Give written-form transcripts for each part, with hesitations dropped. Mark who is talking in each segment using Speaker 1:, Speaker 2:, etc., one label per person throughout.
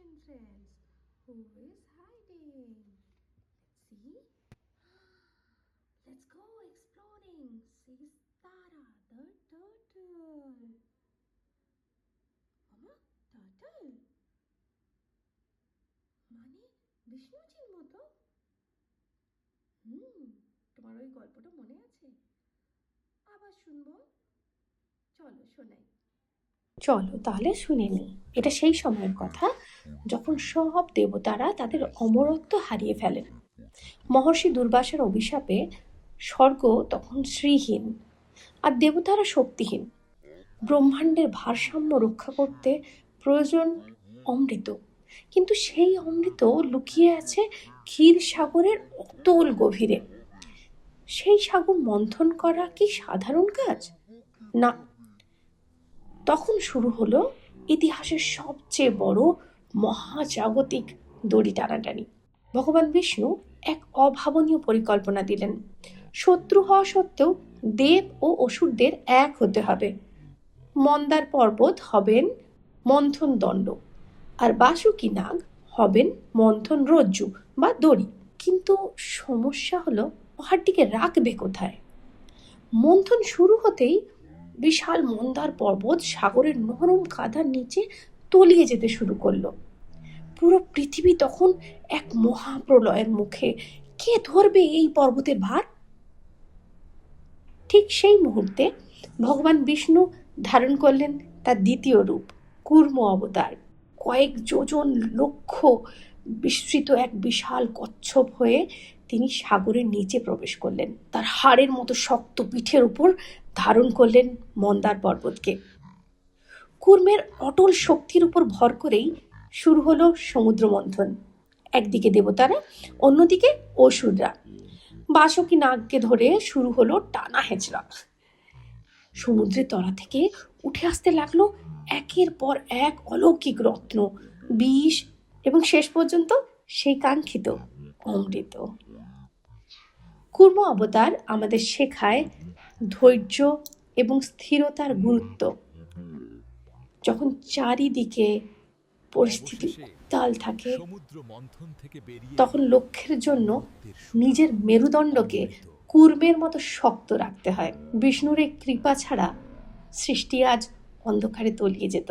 Speaker 1: entrance. Who is hiding? Let's see. Let's go exploring, says Tara the turtle. Mama, turtle? মানে বিষ্ণুজির মতো? তোমার ওই গল্পটা মনে আছে? আবার শুনবো? চলো শোনাই। চলো তাহলে শুনে নিই। এটা সেই সময়ের কথা যখন সব দেবতারা তাদের অমরত্ব হারিয়ে ফেলেন। মহর্ষি দুর্বাসার অভিশাপে স্বর্গ তখন শ্রীহীন আর দেবতারা শক্তিহীন। ব্রহ্মাণ্ডের ভারসাম্য রক্ষা করতে প্রয়োজন অমৃত, কিন্তু সেই অমৃত লুকিয়ে আছে ক্ষীর সাগরের অতল গভীরে। সেই সাগর মন্থন করা কি সাধারণ কাজ? না। তখন শুরু হলো ইতিহাসের সবচেয়ে বড় মহাজাগতিক দড়ি টানাটানি। ভগবান বিষ্ণু এক অভাবনীয় পরিকল্পনা দিলেন। শত্রু হওয়া সত্ত্বেও দেব ও অসুরদের এক হতে হবে। মন্দার পর্বত হবেন মন্থন দণ্ড, আর বাসুকী নাগ হবেন মন্থন রজ্জু বা দড়ি। কিন্তু সমস্যা হলো পাহাড়টিকে রাখবে কোথায়? মন্থন শুরু হতেই বিশাল মন্দার পর্বত সাগরের নরম কাদার নিচে তলিয়ে যেতে শুরু করলো। পুরো পৃথিবী তখন এক মহাপ্রলয়ের মুখে। কে ধরবে এই পর্বতের ভার? ঠিক সেই মুহূর্তে ভগবান বিষ্ণু ধারণ করলেন তার দ্বিতীয় রূপ, কূর্ম অবতার। কয়েক যোজন লক্ষ বিস্তৃত এক বিশাল কচ্ছপ হয়ে তিনি সাগরের নিচে প্রবেশ করলেন। তার হাড়ের মতো শক্ত পিঠের উপর ধারণ করলেন মন্দার পর্বতকে। কূর্মের অটল শক্তির উপর ভর করেই শুরু হলো সমুদ্র মন্থন। একদিকে দেবতারা, অন্যদিকে অসুররা। বাসুকী নাগকে ধরে শুরু হলো টানা হেঁচড়া। সমুদ্রের তলা থেকে উঠে আসতে লাগলো একের পর এক অলৌকিক রত্ন, বিষ এবং শেষ পর্যন্ত সেই কাঙ্ক্ষিত অমৃত। কূর্ম অবতার আমাদের শেখায় ধৈর্য এবং স্থিরতার গুরুত্ব। যখন চারিদিকে পরিস্থিতি উত্তাল থাকে, তখন লক্ষ্যের জন্য নিজের মেরুদণ্ডকে কূর্মের মতো শক্ত রাখতে হয়। বিষ্ণুর এই কৃপা ছাড়া সৃষ্টি আজ অন্ধকারে তলিয়ে যেত।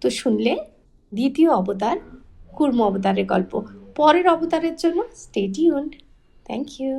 Speaker 1: তো শুনলে দ্বিতীয় অবতার কূর্ম অবতারের গল্প। পরের অবতারের জন্য স্টে টিউনড। Thank you.